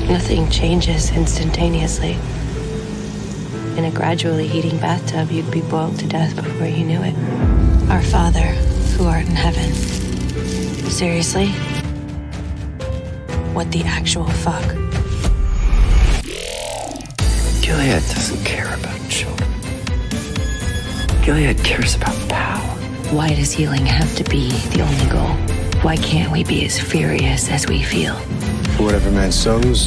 Nothing changes instantaneously. In a gradually heating bathtub, you'd be boiled to death before you knew it. Our Father, who art in heaven. Seriously? What the actual fuck? Gilead doesn't care about children. Gilead cares about power. Why does healing have to be the only goal? Why can't we be as furious as we feel? For whatever man sows,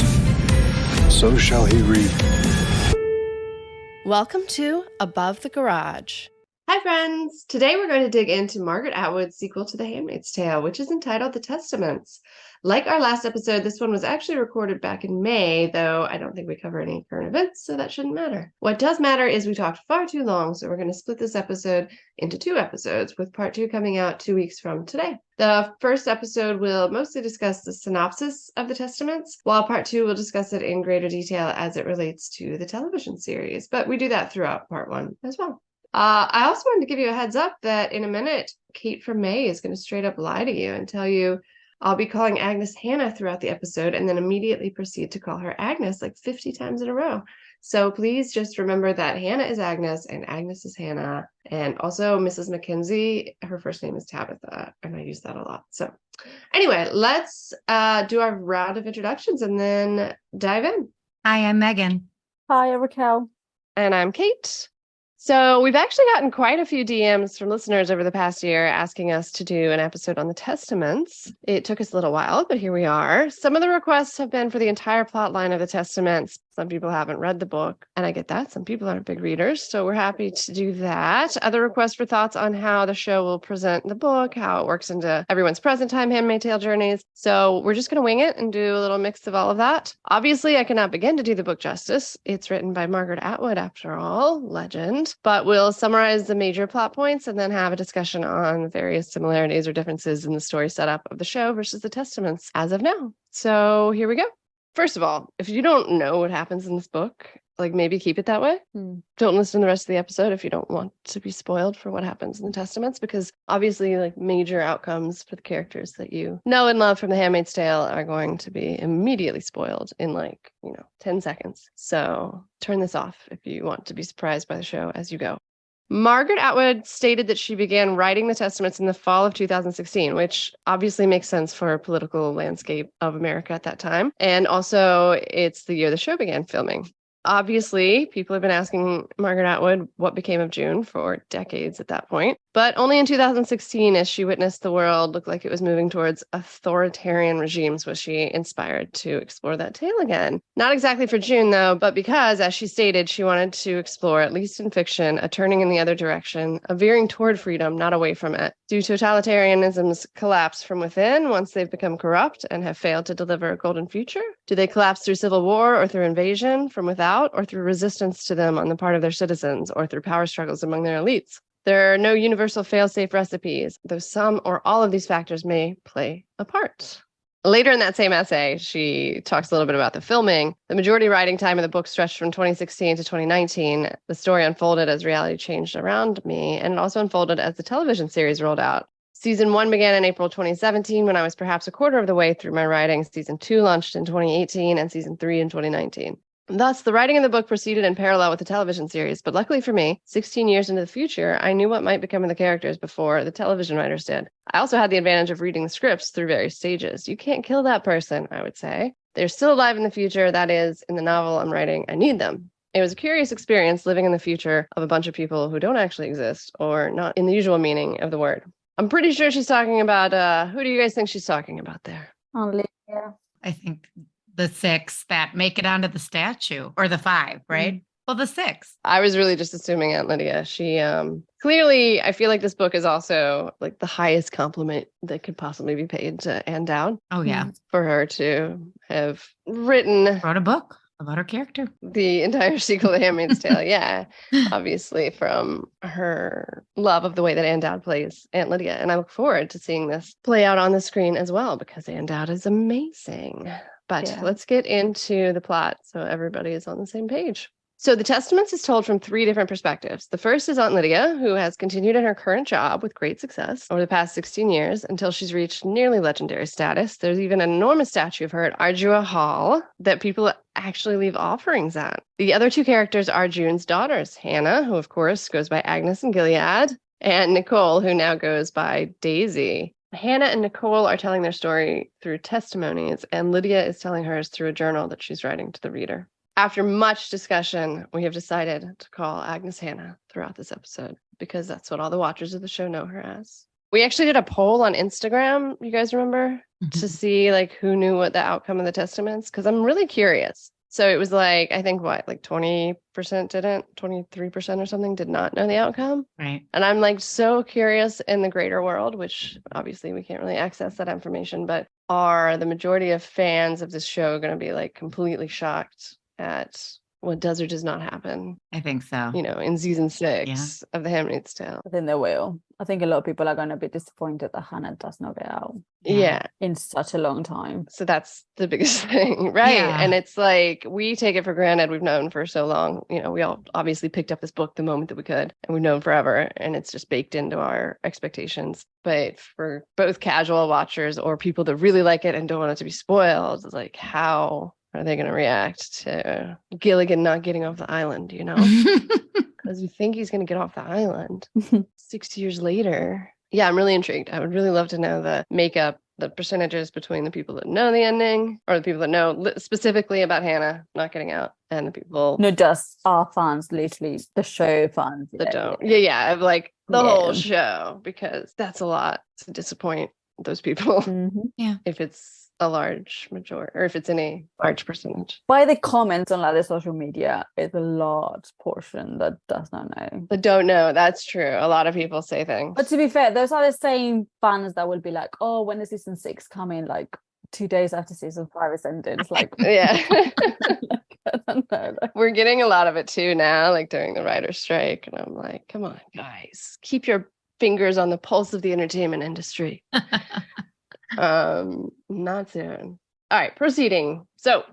so shall he reap. Welcome to Above the Garage. Hi, friends. Today we're going to dig into Margaret Atwood's sequel to The Handmaid's Tale, which is entitled The Testaments. Like our last episode, this one was actually recorded back in May, though I don't think we cover any current events, so that shouldn't matter. What does matter is we talked far too long, so we're going to split this episode into 2 episodes, with part 2 coming out 2 weeks from today. The first episode will mostly discuss the synopsis of The Testaments, while part 2 will discuss it in greater detail as it relates to the television series, but we do that throughout part 1 as well. I also wanted to give you a heads up that in a minute, Kate from May is going to straight up lie to you and tell you I'll be calling Agnes Hannah throughout the episode and then immediately proceed to call her Agnes like 50 times in a row. So please just remember that Hannah is Agnes and Agnes is Hannah. And also Mrs. Mackenzie, her first name is Tabitha, and I use that a lot. So anyway, let's do our round of introductions and then dive in. Hi, I'm Megan. Hi, I'm Raquel. And I'm Kate. So we've actually gotten quite a few DMs from listeners over the past year asking us to do an episode on the Testaments. It took us a little while, but here we are. Some of the requests have been for the entire plot line of the Testaments. Some people haven't read the book, and I get that. Some people aren't big readers, so we're happy to do that. Other requests for thoughts on how the show will present the book, how it works into everyone's present time Handmaid's Tale journeys. So we're just going to wing it and do a little mix of all of that. Obviously, I cannot begin to do the book justice. It's written by Margaret Atwood, after all, legend. But we'll summarize the major plot points and then have a discussion on various similarities or differences in the story setup of the show versus the Testaments as of now. So here we go. First of all, if you don't know what happens in this book, like maybe keep it that way. Don't listen to the rest of the episode if you don't want to be spoiled for what happens in the Testaments, because obviously like major outcomes for the characters that you know and love from The Handmaid's Tale are going to be immediately spoiled in 10 seconds. So turn this off if you want to be surprised by the show as you go. Margaret Atwood stated that she began writing the Testaments in the fall of 2016, which obviously makes sense for a political landscape of America at that time. And also, it's the year the show began filming. Obviously, people have been asking Margaret Atwood what became of June for decades at that point. But only in 2016, as she witnessed the world look like it was moving towards authoritarian regimes, was she inspired to explore that tale again. Not exactly for June, though, but because, as she stated, she wanted to explore, at least in fiction, a turning in the other direction, a veering toward freedom, not away from it. Do totalitarianisms collapse from within once they've become corrupt and have failed to deliver a golden future? Do they collapse through civil war or through invasion from without, or through resistance to them on the part of their citizens, or through power struggles among their elites? There are no universal fail-safe recipes, though some or all of these factors may play a part. Later in that same essay, she talks a little bit about the filming. The majority writing time of the book stretched from 2016 to 2019. The story unfolded as reality changed around me, and it also unfolded as the television series rolled out. Season 1 began in April 2017 when I was perhaps a quarter of the way through my writing. Season 2 launched in 2018 and Season 3 in 2019. Thus, the writing of the book proceeded in parallel with the television series, but luckily for me, 16 years into the future, I knew what might become of the characters before the television writers did. I also had the advantage of reading the scripts through various stages. You can't kill that person, I would say. They're still alive in the future, that is, in the novel I'm writing, I need them. It was a curious experience living in the future of a bunch of people who don't actually exist, or not in the usual meaning of the word. I'm pretty sure she's talking about, who do you guys think she's talking about there? Olivia. I think the 6 that make it onto the statue, or the 5, right? Mm-hmm. Well, the 6. I was really just assuming Aunt Lydia. She clearly, I feel like this book is also like the highest compliment that could possibly be paid to Anne Dowd. Oh, yeah. For her to have wrote a book about her character. The entire sequel to Handmaid's Tale, yeah. Obviously from her love of the way that Anne Dowd plays Aunt Lydia. And I look forward to seeing this play out on the screen as well, because Anne Dowd is amazing. But let's get into the plot so everybody is on the same page. So the Testaments is told from 3 different perspectives. The first is Aunt Lydia, who has continued in her current job with great success over the past 16 years until she's reached nearly legendary status. There's even an enormous statue of her at Ardua Hall that people actually leave offerings at. The other 2 characters are June's daughters, Hannah, who of course goes by Agnes and Gilead, and Nicole, who now goes by Daisy. Hannah and Nicole are telling their story through testimonies, and Lydia is telling hers through a journal that she's writing to the reader. After much discussion, we have decided to call Agnes Hannah throughout this episode because that's what all the watchers of the show know her as. We actually did a poll on Instagram, you guys remember, to see like who knew what the outcome of the Testaments, because I'm really curious. So it was like, I think what, like 20% didn't, 23% or something did not know the outcome. Right. And I'm like so curious in the greater world, which obviously we can't really access that information, but are the majority of fans of this show going to be like completely shocked at what does or does not happen, I think so. you know, in season 6 of The Handmaid's Tale? I think they will. I think a lot of people are going to be disappointed that Hannah does not get out Yeah. in such a long time. So that's the biggest thing, right? Yeah. And it's like, we take it for granted. We've known for so long. You know, we all obviously picked up this book the moment that we could, and we've known forever, and it's just baked into our expectations. But for both casual watchers or people that really like it and don't want it to be spoiled, it's like, how are they going to react to Gilligan not getting off the island, you know? Because we think he's going to get off the island 6 years later. Yeah, I'm really intrigued. I would really love to know the makeup, the percentages between the people that know the ending or the people that know specifically about Hannah not getting out and the people Not just our fans, literally the show fans. that don't. Yeah, of like the whole show, because that's a lot to disappoint those people if it's a large majority or if it's any large percentage. By the comments on like the social media, it's a large portion that does not know. But don't know. That's true. A lot of people say things. But to be fair, those are the same fans that will be like, oh, when is season 6 coming? Like 2 days after season 5 is ended. It's like, yeah. I don't know. We're getting a lot of it too now, like during the writer's strike. And I'm like, come on, guys, keep your fingers on the pulse of the entertainment industry. Not soon. All right, proceeding. So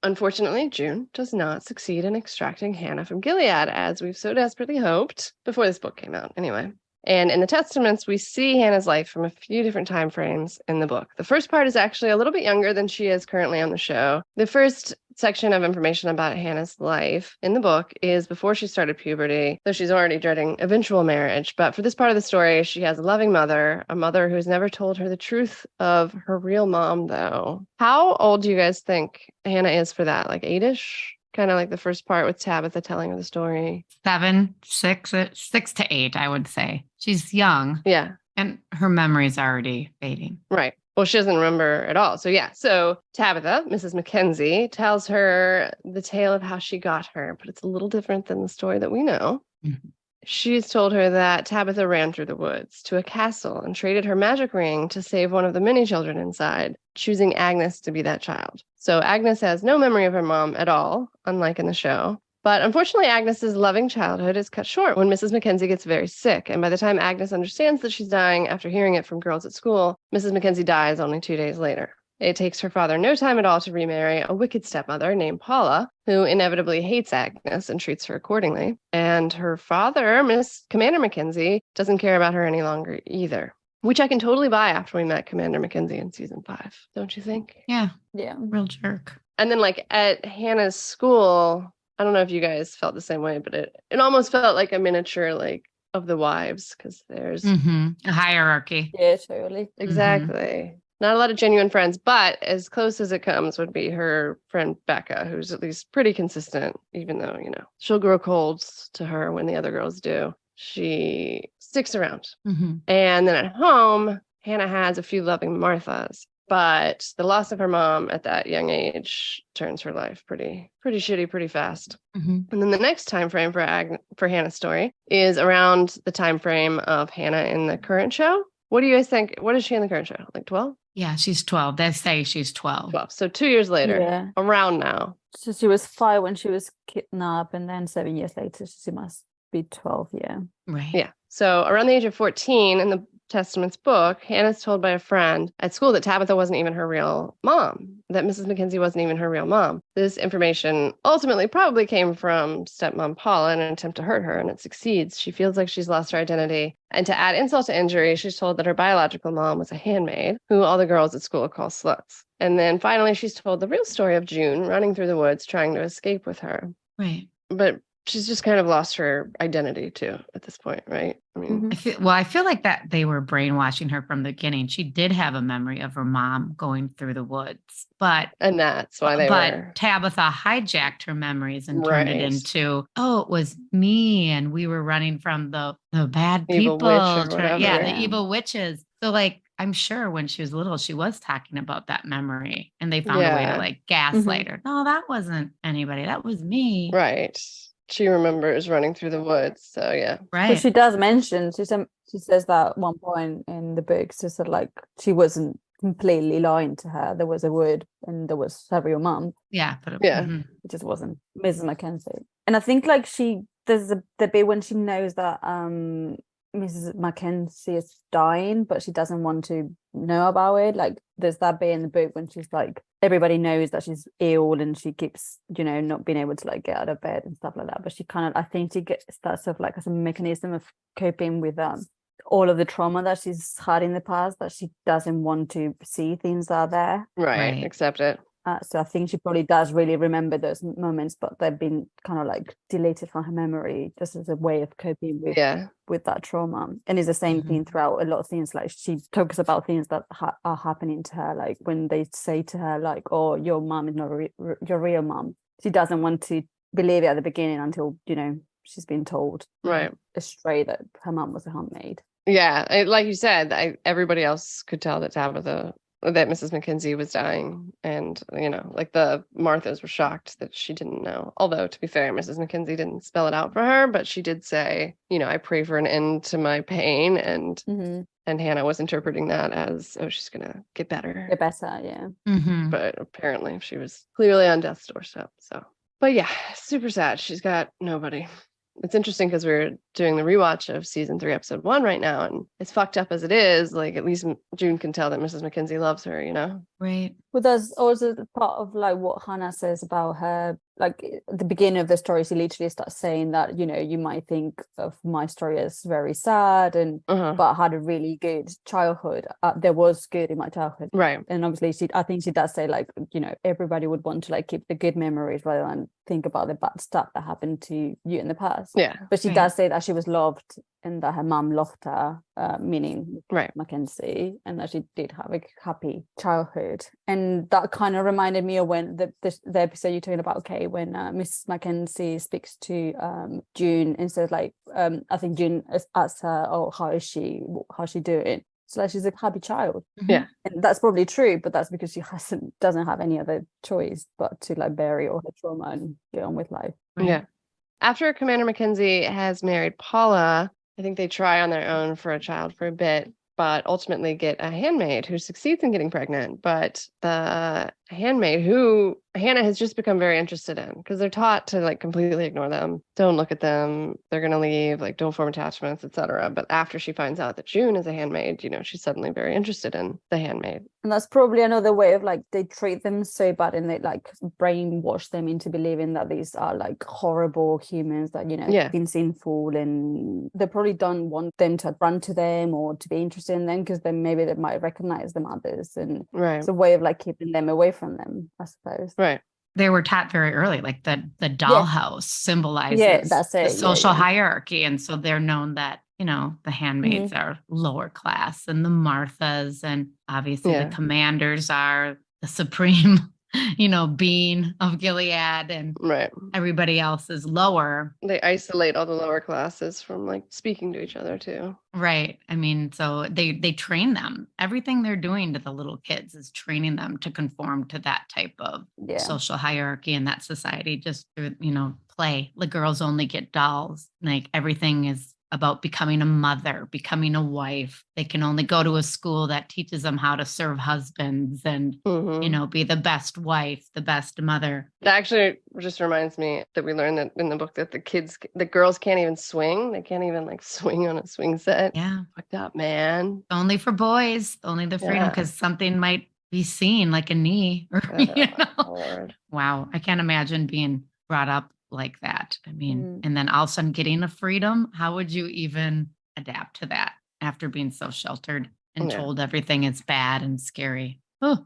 unfortunately, June does not succeed in extracting Hannah from Gilead, as we've so desperately hoped before this book came out anyway. And in the Testaments, we see Hannah's life from a few different time frames in the book. The first part is actually a little bit younger than she is currently on the show. The first section of information about Hannah's life in the book is before she started puberty, though she's already dreading eventual marriage. But for this part of the story, she has a loving mother, a mother who's never told her the truth of her real mom, though. How old do you guys think Hannah is for that? Like 8-ish? Kind of like the first part with Tabitha telling her the story. 7, 6 to 8, I would say. She's young. Yeah. And her memory's already fading. Right. Well, she doesn't remember at all. So yeah. So Tabitha, Mrs. Mackenzie, tells her the tale of how she got her, but it's a little different than the story that we know. Mm-hmm. She's told her that Tabitha ran through the woods to a castle and traded her magic ring to save one of the many children inside, choosing Agnes to be that child. So Agnes has no memory of her mom at all, unlike in the show. But unfortunately, Agnes's loving childhood is cut short when Mrs. Mackenzie gets very sick. And by the time Agnes understands that she's dying after hearing it from girls at school, Mrs. Mackenzie dies only 2 days later. It takes her father no time at all to remarry a wicked stepmother named Paula, who inevitably hates Agnes and treats her accordingly. And her father, Commander Mackenzie, doesn't care about her any longer either, which I can totally buy after we met Commander Mackenzie in season 5, don't you think? Yeah. Yeah. Real jerk. And then like at Hannah's school, I don't know if you guys felt the same way, but it almost felt like a miniature like of the wives, because there's a hierarchy. Yeah, totally. exactly. Not a lot of genuine friends, but as close as it comes would be her friend Becca, who's at least pretty consistent, even though, you know, she'll grow cold to her when the other girls do. She sticks around. Mm-hmm. And then at home, Hannah has a few loving Marthas, but the loss of her mom at that young age turns her life pretty shitty pretty fast. Mm-hmm. And then the next time frame for Hannah's story is around the time frame of Hannah in the current show. What do you guys think? What is she in the current show? Like 12? Yeah, she's 12. They say she's 12. 12. So 2 years later, around now. So she was 5 when she was kidnapped, and then 7 years later, she must be 12, yeah. Right. Yeah. So around the age of 14 in the Testaments book, Hannah's told by a friend at school that Tabitha wasn't even her real mom, that Mrs. Mackenzie wasn't even her real mom. This information ultimately probably came from stepmom Paula in an attempt to hurt her, and it succeeds. She feels like she's lost her identity. And to add insult to injury, she's told that her biological mom was a handmaid, who all the girls at school call sluts. And then finally, she's told the real story of June running through the woods trying to escape with her. Right. But she's just kind of lost her identity too at this point, right? I mean, I feel like that they were brainwashing her from the beginning. She did have a memory of her mom going through the woods, and that's why Tabitha hijacked her memories and turned it into, oh, it was me, and we were running from the bad evil people. Witch or whatever. The evil witches. So like, I'm sure when she was little, she was talking about that memory, and they found a way to like gaslight her. No, that wasn't anybody. That was me. Right. She remembers running through the woods. So yeah. Right. But she does mention, she says that at one point in the book, she said like she wasn't completely lying to her. There was a wood and there was her real mum. Yeah. But it just wasn't Mrs. Mackenzie. And I think like there's the bit when she knows that Mrs. Mackenzie is dying, but she doesn't want to know about it. Like there's that bit in the book when she's like, everybody knows that she's ill and she keeps, not being able to like get out of bed and stuff like that. But she kind of, I think she gets that sort of like as a mechanism of coping with all of the trauma that she's had in the past, that she doesn't want to see things that are there. Right. Accept it. So I think she probably does really remember those moments, but they've been kind of like deleted from her memory just as a way of coping with that trauma. And it's the same thing throughout a lot of things. Like she talks about things that are happening to her, like when they say to her like, oh, your mom is not your real mom. She doesn't want to believe it at the beginning until, she's been told straight that her mom was a handmaid. Yeah. Like you said, everybody else could tell that Mrs. Mackenzie was dying, and like the Marthas were shocked that she didn't know. Although to be fair, Mrs. Mackenzie didn't spell it out for her, but she did say, I pray for an end to my pain, and Hannah was interpreting that as, oh, she's gonna get better. Get better, yeah. But apparently she was clearly on death's doorstep. So, but yeah, super sad. She's got nobody. It's interesting because we're doing the rewatch of season 3, episode 1 right now, and as fucked up as it is, like at least June can tell that Mrs. Mackenzie loves her, Right. Well, there's also the part of like what Hannah says about her, like at the beginning of the story, she literally starts saying that, you might think of my story as very sad but I had a really good childhood. There was good in my childhood. Right. And obviously I think she does say like, everybody would want to like keep the good memories rather than think about the bad stuff that happened to you in the past. Yeah. But she does say that she was loved and that her mum loved her, meaning Mackenzie, and that she did have a happy childhood. And that kind of reminded me of when the episode you're talking about, okay, when Mrs. Mackenzie speaks to June and says like, I think June asks her, oh, how's she doing? So like she's a happy child. Yeah. And that's probably true, but that's because she doesn't have any other choice but to like bury all her trauma and get on with life. Yeah. After Commander Mackenzie has married Paula, I think they try on their own for a child for a bit, but ultimately get a handmaid who succeeds in getting pregnant. But the handmaid who Hannah has just become very interested in, because they're taught to like completely ignore them. Don't look at them. They're going to leave, like don't form attachments, etc. But after she finds out that June is a handmaid, she's suddenly very interested in the handmaid. And that's probably another way of like, they treat them so bad and they like brainwash them into believing that these are like horrible humans that, been sinful, and they probably don't want them to run to them or to be interested in them because then maybe they might recognize the mothers, and it's a way of like keeping them away from them, I suppose. Right. They were taught very early, like the dollhouse symbolizes that's it. the social hierarchy. And so they're known that, the handmaids are lower class, and the Marthas, and obviously the commanders are the supreme, being of Gilead, and everybody else is lower. They isolate all the lower classes from like speaking to each other too. Right. I mean, so they train them. Everything they're doing to the little kids is training them to conform to that type of social hierarchy in that society, just through, play. The girls only get dolls. Like everything is about becoming a mother, becoming a wife. They can only go to a school that teaches them how to serve husbands and, be the best wife, the best mother. That actually just reminds me that we learned that in the book that the girls can't even swing. They can't even like swing on a swing set. Yeah. Fucked up, man. Only for boys, only the freedom, because something might be seen like a knee. Lord. Wow. I can't imagine being brought up like that. I mean, and then all of a sudden getting a freedom. How would you even adapt to that after being so sheltered and told everything is bad and scary? Oh.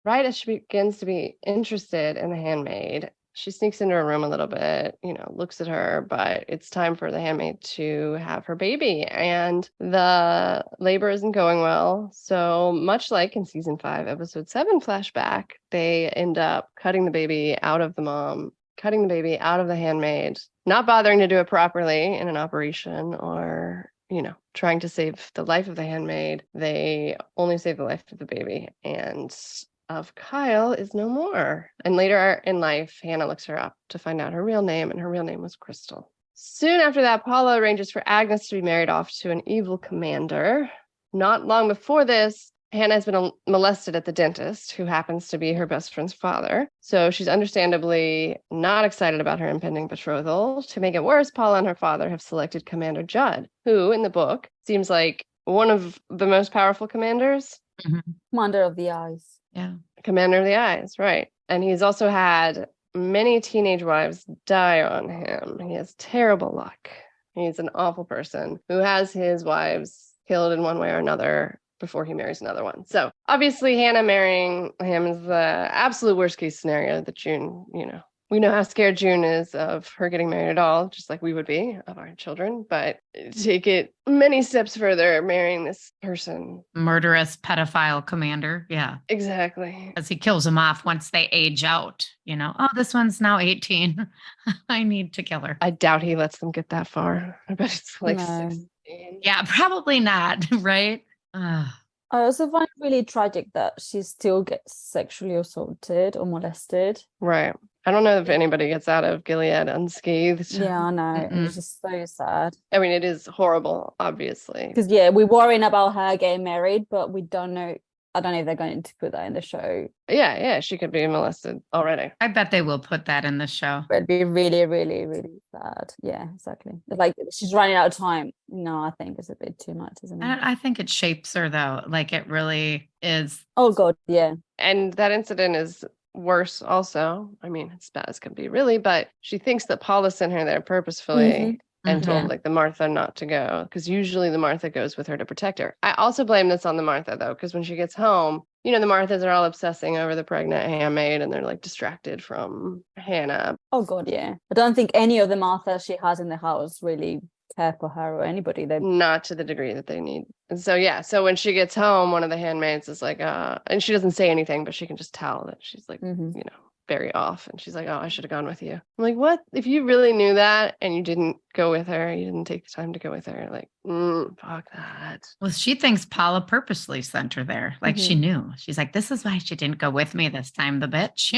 Right as she begins to be interested in the handmaid, she sneaks into her room a little bit, looks at her, but it's time for the handmaid to have her baby. And the labor isn't going well. So much like in season 5, episode 7 flashback, they end up cutting the baby out of the mom, cutting the baby out of the handmaid, not bothering to do it properly in an operation or, trying to save the life of the handmaid. They only save the life of the baby. And of Kyle is no more. And later in life, Hannah looks her up to find out her real name, and her real name was Crystal. Soon after that, Paula arranges for Agnes to be married off to an evil commander. Not long before this, Hannah has been molested at the dentist, who happens to be her best friend's father. So she's understandably not excited about her impending betrothal. To make it worse, Paula and her father have selected Commander Judd, who in the book seems like one of the most powerful commanders. Commander of the Eyes. Yeah. Commander of the Eyes, right. And he's also had many teenage wives die on him. He has terrible luck. He's an awful person who has his wives killed in one way or another before he marries another one. So obviously Hannah marrying him is the absolute worst case scenario that June, we know how scared June is of her getting married at all, just like we would be of our children. But take it many steps further, marrying this person. Murderous pedophile commander. Yeah. Exactly. Because he kills them off once they age out. Oh, this one's now 18. I need to kill her. I doubt he lets them get that far. I bet it's like No. 16. Yeah, probably not. Right? I also find it really tragic that she still gets sexually assaulted or molested. Right. I don't know if anybody gets out of Gilead unscathed. Yeah, I know. It's just so sad. I mean, it is horrible, obviously. Because, we're worrying about her getting married, but we don't know. I don't know if they're going to put that in the show. Yeah, she could be molested already. I bet they will put that in the show. But it'd be really, really, really sad. Yeah, exactly. Like, she's running out of time. No, I think it's a bit too much, isn't it? I think it shapes her, though. Like, it really is. Oh, God, yeah. And that incident is worse also. I mean, it's bad as can be, really, but she thinks that Paula sent her there purposefully and told like the Martha not to go, because usually the Martha goes with her to protect her. I also blame this on the Martha, though, because when she gets home, the Marthas are all obsessing over the pregnant handmaid and they're like distracted from Hannah. Oh, God, yeah. I don't think any of the Marthas she has in the house really care for her or anybody. They're not to the degree that they need. And so when she gets home, one of the handmaids is like, and she doesn't say anything, but she can just tell that she's like, very off. And she's like, oh, I should have gone with you. I'm like, what? If you really knew that and you didn't go with her, you didn't take the time to go with her, like, fuck that. Well, she thinks Paula purposely sent her there. Like she knew. She's like, this is why she didn't go with me this time, the bitch,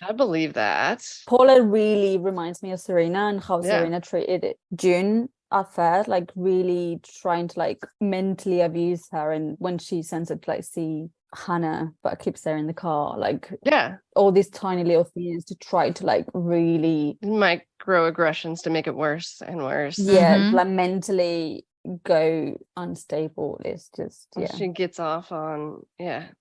I believe that. Paula really reminds me of Serena and how Serena treated June at first, like really trying to like mentally abuse her, and when she sends her to like see Hannah but keeps her in the car, like all these tiny little things to try to like really microaggressions to make it worse and worse. Like mentally go unstable. It's just she gets off on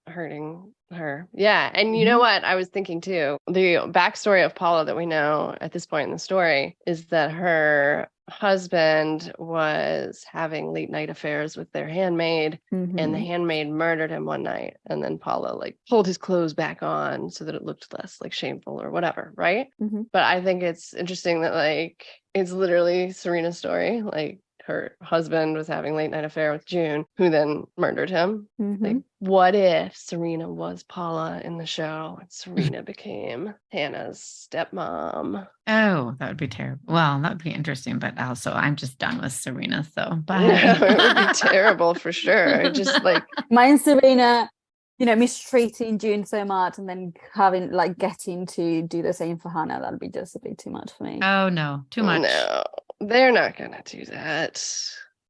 hurting her. And you know what I was thinking too, the backstory of Paula that we know at this point in the story is that her husband was having late night affairs with their handmaid, and the handmaid murdered him one night, and then Paula like pulled his clothes back on so that it looked less like shameful or whatever, right? But I think it's interesting that like it's literally Serena's story. Like her husband was having a late night affair with June, who then murdered him. Like, what if Serena was Paula in the show and Serena became Hannah's stepmom? Oh, that would be terrible. Well, that would be interesting, but also I'm just done with Serena, so bye. It would be terrible for sure. Just like mine, Serena, mistreating June so much and then having like getting to do the same for Hannah, that'd be just a bit too much for me. Oh no, too much. No. They're not going to do that.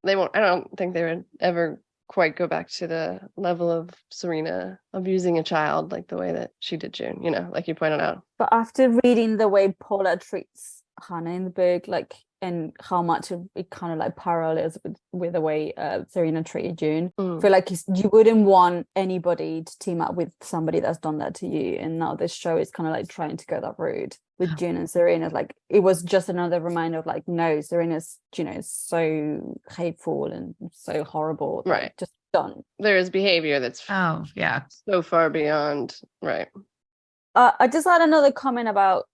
They won't. I don't think they would ever quite go back to the level of Serena abusing a child like the way that she did June, like you pointed out. But after reading the way Paula treats Hannah in the book, like, and how much it kind of like parallels with the way Serena treated June, I feel like you wouldn't want anybody to team up with somebody that's done that to you. And now this show is kind of like trying to go that route with June and Serena. Like, it was just another reminder of like, no, Serena's, is so hateful and so horrible. Right. Just done. There is behavior that's so far beyond. Right. I just had another comment about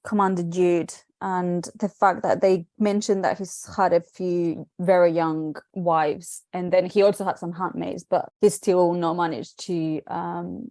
Commander Jude and the fact that they mentioned that he's had a few very young wives, and then he also had some handmaids, but he's still not managed to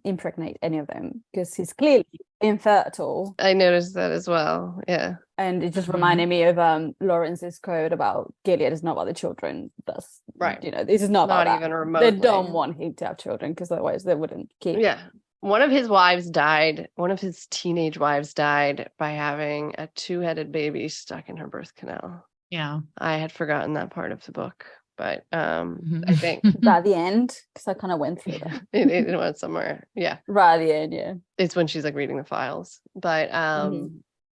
impregnate any of them because he's clearly infertile. I noticed that as well. Yeah. And it just reminded me of Lawrence's quote about Gilead is not about the children. That's right. This is not about even remotely. They don't want him to have children because otherwise they wouldn't keep. Yeah. One of his wives died. One of his teenage wives died by having a 2-headed baby stuck in her birth canal. Yeah. I had forgotten that part of the book, but I think right at the end, because I kind of went through that. it went somewhere. Yeah. Right at the end, yeah. It's when she's like reading the files. But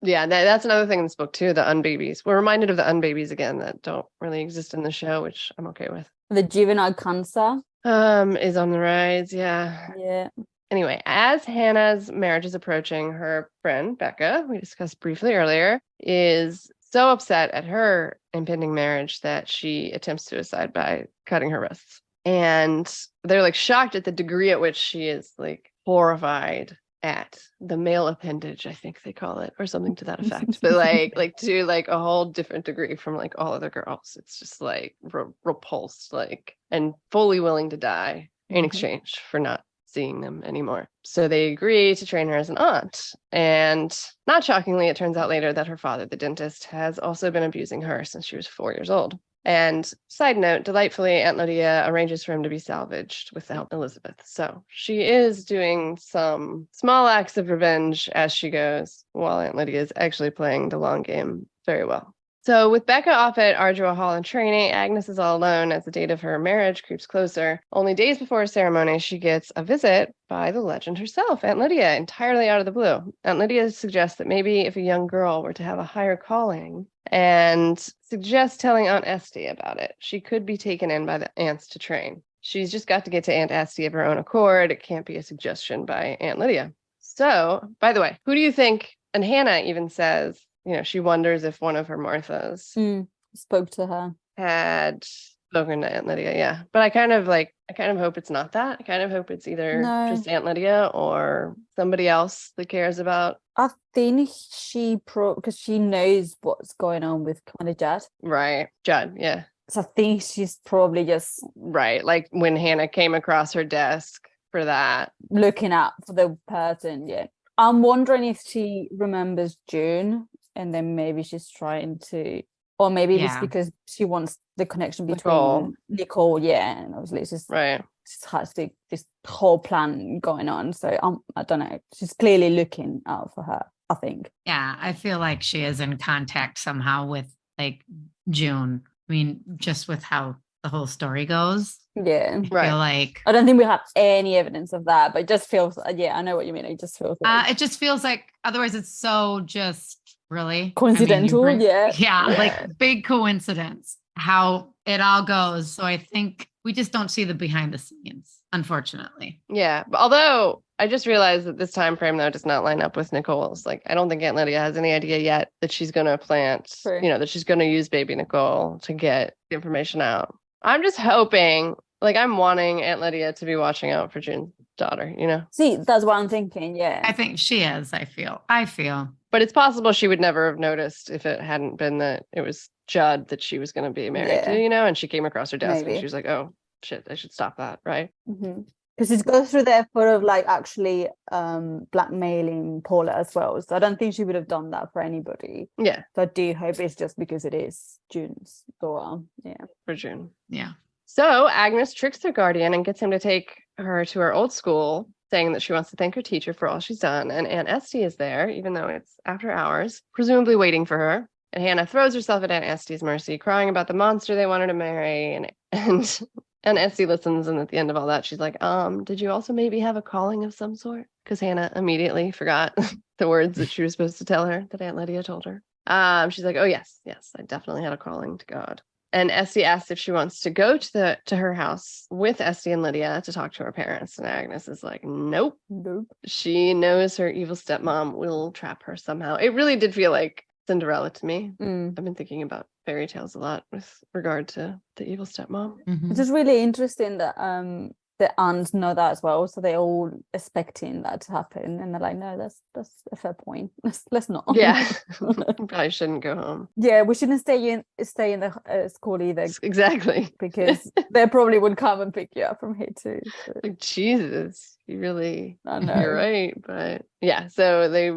yeah, that's another thing in this book too, the unbabies. We're reminded of the unbabies again that don't really exist in the show, which I'm okay with. The juvenile cancer is on the rise, yeah. Yeah. Anyway, as Hannah's marriage is approaching, her friend, Becca, we discussed briefly earlier, is so upset at her impending marriage that she attempts suicide by cutting her wrists. And they're like shocked at the degree at which she is like horrified at the male appendage, I think they call it, or something to that effect. But like to like a whole different degree from like all other girls. It's just like repulsed, like, and fully willing to die in exchange for not seeing them anymore. So they agree to train her as an aunt. And not shockingly, it turns out later that her father, the dentist, has also been abusing her since she was 4 years old. And side note, delightfully, Aunt Lydia arranges for him to be salvaged with the help of Elizabeth. So she is doing some small acts of revenge as she goes, while Aunt Lydia is actually playing the long game very well. So with Becca off at Ardua Hall in training, Agnes is all alone as the date of her marriage creeps closer. Only days before her ceremony, she gets a visit by the legend herself, Aunt Lydia, entirely out of the blue. Aunt Lydia suggests that maybe if a young girl were to have a higher calling, and suggests telling Aunt Esty about it, she could be taken in by the aunts to train. She's just got to get to Aunt Esty of her own accord. It can't be a suggestion by Aunt Lydia. So, by the way, who do you think, and Hannah even says, she wonders if one of her Marthas spoke to her, had spoken to Aunt Lydia. Yeah. But I kind of hope it's not that. I kind of hope it's either just Aunt Lydia or somebody else that cares about. I think because she knows what's going on with Commander Judd. Right. Judd. Yeah. So I think she's probably just. Right. Like when Hannah came across her desk for that. Looking up for the person. Yeah. I'm wondering if she remembers June. And then maybe she's trying to, or maybe it's because she wants the connection between Nicole, and obviously it's just right. She has this whole plan going on. So I don't know. She's clearly looking out for her, I think. Yeah, I feel like she is in contact somehow with like June. I mean, just with how the whole story goes. Yeah, I feel like I don't think we have any evidence of that, but it just feels. I know what you mean. It just feels. It just feels like otherwise it's so just. Really coincidental, like big coincidence how it all goes. So I think we just don't see the behind the scenes, unfortunately. Yeah, but although I just realized that this time frame though does not line up with Nicole's. Like I don't think Aunt Lydia has any idea yet that she's going to plant, that she's going to use baby Nicole to get the information out. I'm just hoping, like I'm wanting Aunt Lydia to be watching out for June's daughter, See, that's what I'm thinking, yeah. I think she is, I feel. But it's possible she would never have noticed if it hadn't been that it was Judd that she was going to be married to, and she came across her desk and she was like, oh, shit, I should stop that, right? Because it goes through the effort of like actually blackmailing Paula as well. So I don't think she would have done that for anybody. Yeah. So I do hope it's just because it is June's daughter. Yeah. For June. Yeah. So Agnes tricks her guardian and gets him to take her to her old school, saying that she wants to thank her teacher for all she's done. And Aunt Esty is there, even though it's after hours, presumably waiting for her. And Hannah throws herself at Aunt Estie's mercy, crying about the monster they wanted to marry. And Estie listens, and at the end of all that, she's like, did you also maybe have a calling of some sort? Because Hannah immediately forgot the words that she was supposed to tell her that Aunt Lydia told her. She's like, oh, yes, I definitely had a calling to God. And Estie asks if she wants to go to her house with Estie and Lydia to talk to her parents. And Agnes is like, nope. She knows her evil stepmom will trap her somehow. It really did feel like Cinderella to me. I've been thinking about fairy tales a lot with regard to the evil stepmom. It's just really interesting that the aunts know that as well, so they're all expecting that to happen, and they're like, no, that's a fair point. Let's not. Yeah. Probably shouldn't go home. Yeah, we shouldn't stay in the school either. Exactly. Because they probably would come and pick you up from here too. So. Like, Jesus, you really, I know. You're right. But yeah, so they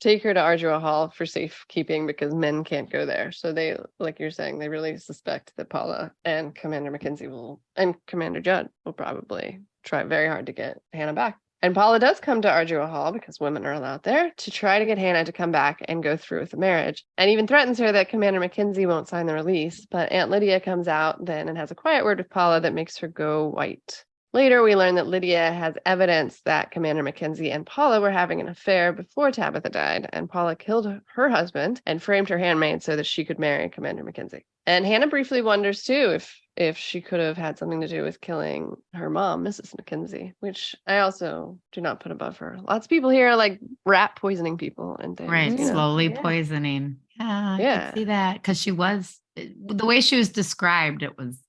take her to Ardua Hall for safekeeping because men can't go there. So they, like you're saying, they really suspect that Paula and Commander Mackenzie and Commander Judd will probably try very hard to get Hannah back. And Paula does come to Ardua Hall, because women are allowed there, to try to get Hannah to come back and go through with the marriage, and even threatens her that Commander Mackenzie won't sign the release. But Aunt Lydia comes out then and has a quiet word with Paula that makes her go white. Later, we learn that Lydia has evidence that Commander Mackenzie and Paula were having an affair before Tabitha died, and Paula killed her husband and framed her handmaid so that she could marry Commander Mackenzie. And Hannah briefly wonders, too, if she could have had something to do with killing her mom, Mrs. Mackenzie, which I also do not put above her. Lots of people here are like rat poisoning people and things. Right, slowly poisoning. Yeah, I can see that, because she was... the way she was described,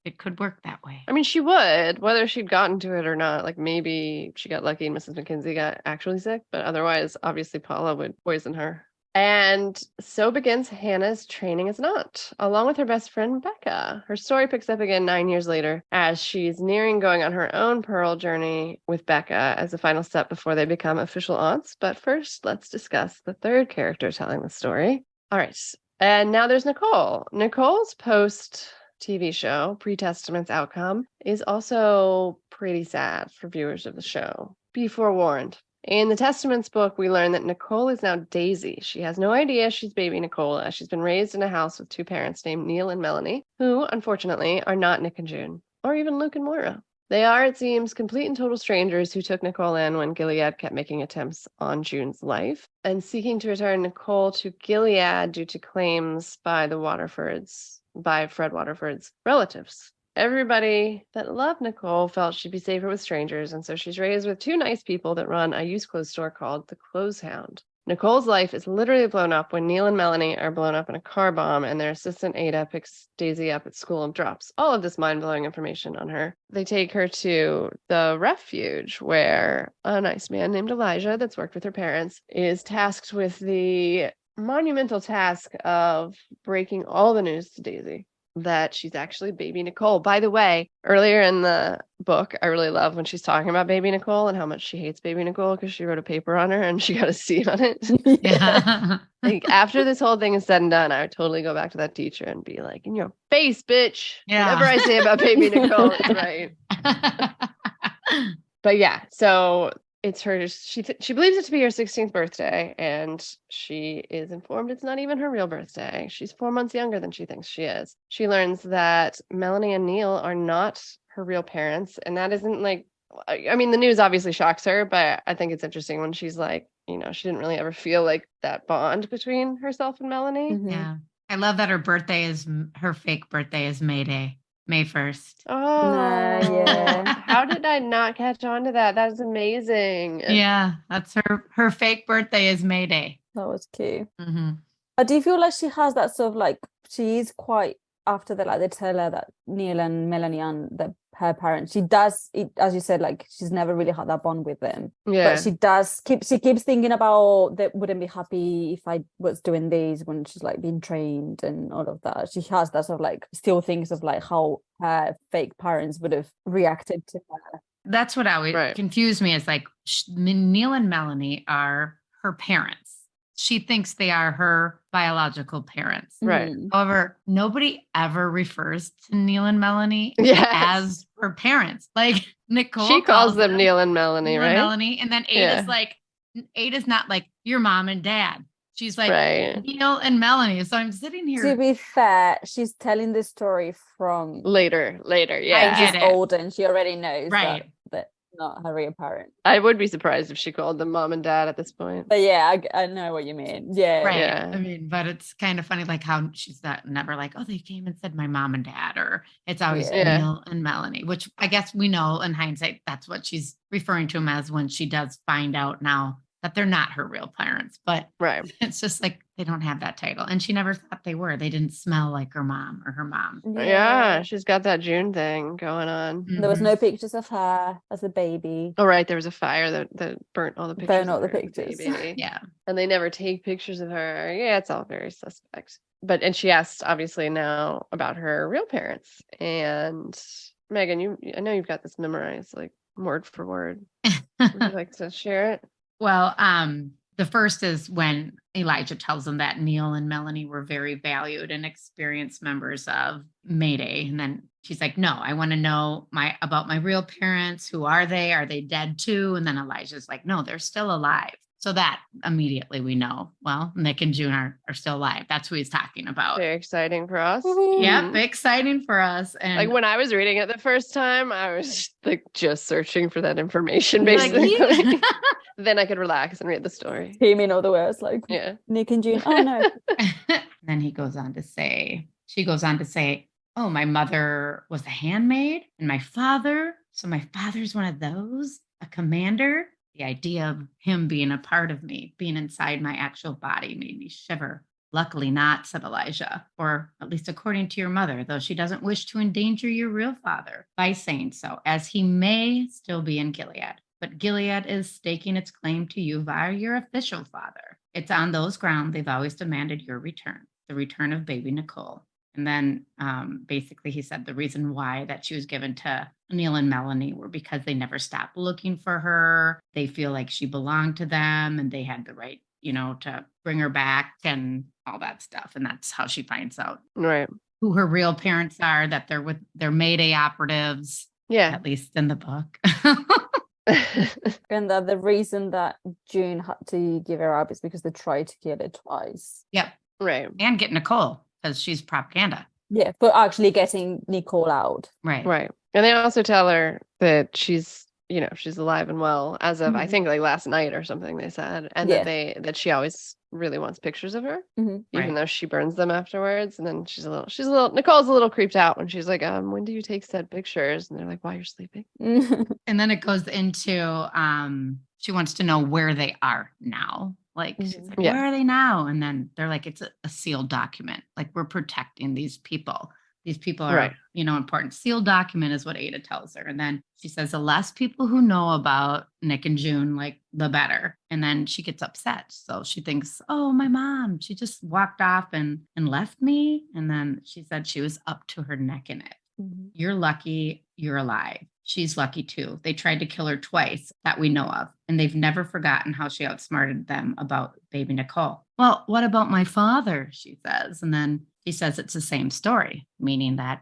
it could work that way. I mean, she would, whether she'd gotten to it or not. Like, maybe she got lucky and Mrs. Mackenzie got actually sick, but otherwise, obviously, Paula would poison her. And so begins Hannah's training as an aunt, along with her best friend, Becca. Her story picks up again 9 years later as she's nearing going on her own Pearl journey with Becca as a final step before they become official aunts. But first, let's discuss the third character telling the story. All right. And now there's Nicole. Nicole's post-TV show, Pre-Testament's outcome, is also pretty sad for viewers of the show. Be forewarned. In the Testaments book, we learn that Nicole is now Daisy. She has no idea she's baby Nicola. She's been raised in a house with two parents named Neil and Melanie, who, unfortunately, are not Nick and June, or even Luke and Moira. They are, it seems, complete and total strangers who took Nicole in when Gilead kept making attempts on June's life and seeking to return Nicole to Gilead due to claims by Fred Waterford's relatives. Everybody that loved Nicole felt she'd be safer with strangers, and so she's raised with two nice people that run a used clothes store called the Clothes Hound. Nicole's life is literally blown up when Neil and Melanie are blown up in a car bomb, and their assistant Ada picks Daisy up at school and drops all of this mind-blowing information on her. They take her to the refuge where a nice man named Elijah that's worked with her parents is tasked with the monumental task of breaking all the news to Daisy that she's actually baby Nicole. By the way, earlier in the book, I really love when she's talking about baby Nicole and how much she hates baby Nicole because she wrote a paper on her and she got a C on it. Yeah. Like, after this whole thing is said and done, I would totally go back to that teacher and be like, in your face, bitch. Yeah. Whatever I say about baby Nicole is right. But yeah, so it's her, she believes it to be her 16th birthday, and she is informed it's not even her real birthday. She's 4 months younger than she thinks she is. She learns that Melanie and Neil are not her real parents, and that isn't like, I mean, the news obviously shocks her, but I think it's interesting when she's like, you know, she didn't really ever feel like that bond between herself and Melanie. Mm-hmm. Yeah. I love that her fake birthday is May Day. May 1st. Oh, yeah. How did I not catch on to that? That is amazing. Yeah, that's her fake birthday is May Day. That was cute. Mm-hmm. I do feel like she has that sort of like, she is quite, after that, like they tell her that Neil and Melanie and her parents, she does it, as you said, like she's never really had that bond with them. Yeah. But she keeps thinking about they wouldn't be happy if I was doing these when she's like being trained and all of that. She has that sort of like still thinks of like how her fake parents would have reacted to her. That's what always confused me, is like Neil and Melanie are her parents. She thinks they are her biological parents. Right. However, nobody ever refers to Neil and Melanie as her parents. Like Nicole, she calls them Neil and Melanie, right? Melanie, and then Ada's like, Ada's not like your mom and dad. She's like Neil and Melanie. So I'm sitting here. To be fair, she's telling the story from later. Yeah, she's old and she already knows right. that not her real parent. I would be surprised if she called them mom and dad at this point. But yeah, I know what you mean. Yeah, right. Yeah. I mean, but it's kind of funny, like how she's never like, oh, they came and said my mom and dad, or it's always Neil and Melanie, which I guess we know in hindsight that's what she's referring to them as when she does find out now that they're not her real parents. But it's just like they don't have that title, and she never thought they were. They didn't smell like her mom or her mom. Yeah, she's got that June thing going on. There was no pictures of her as a baby. Oh, right. There was a fire that burnt all the pictures. Burnt all the pictures. Yeah. And they never take pictures of her. Yeah, it's all very suspect. And she asked, obviously, now about her real parents. And Megan, I know you've got this memorized, like word for word. Would you like to share it? Well, the first is when Elijah tells them that Neil and Melanie were very valued and experienced members of Mayday. And then she's like, no, I want to know about my real parents. Who are they? Are they dead too? And then Elijah's like, no, they're still alive. So that immediately we know, well, Nick and June are still alive. That's who he's talking about. Very exciting for us. Yep, exciting for us. And like when I was reading it the first time, I was like just searching for that information, basically. Like, then I could relax and read the story. Hear me know the words, like Nick and June. Oh no. Then she goes on to say, oh, my mother was a handmaid and my father's one of those, a commander. The idea of him being a part of me, being inside my actual body, made me shiver. Luckily not, said Elijah, or at least according to your mother, though she doesn't wish to endanger your real father by saying so, as he may still be in Gilead. But Gilead is staking its claim to you via your official father. It's on those grounds they've always demanded your return, the return of baby Nicole. And then basically he said the reason why that she was given to Neil and Melanie were because they never stopped looking for her. They feel like she belonged to them and they had the right, to bring her back and all that stuff. And that's how she finds out who her real parents are, that they're with their Mayday operatives. Yeah. At least in the book. And the reason that June had to give her up is because they tried to kill her twice. Yep. Right. And get Nicole. Because she's propaganda. Yeah, but actually getting Nicole out. Right. And they also tell her that she's alive and well as of, I think, like last night or something, they said. And that she always really wants pictures of her, even though she burns them afterwards. And then Nicole's a little creeped out when she's like, when do you take said pictures? And they're like, while you're sleeping. And then it goes into, she wants to know where they are now. Like, she's like, where are they now? And then they're like, it's a sealed document. Like, we're protecting these people. These people are, important. Sealed document is what Ada tells her. And then she says, the less people who know about Nick and June, like, the better. And then she gets upset. So she thinks, oh, my mom, she just walked off and left me. And then she said she was up to her neck in it. You're lucky you're alive. She's lucky too. They tried to kill her twice that we know of, and they've never forgotten how she outsmarted them about baby Nicole. Well, what about my father? She says. And then he says it's the same story, meaning that,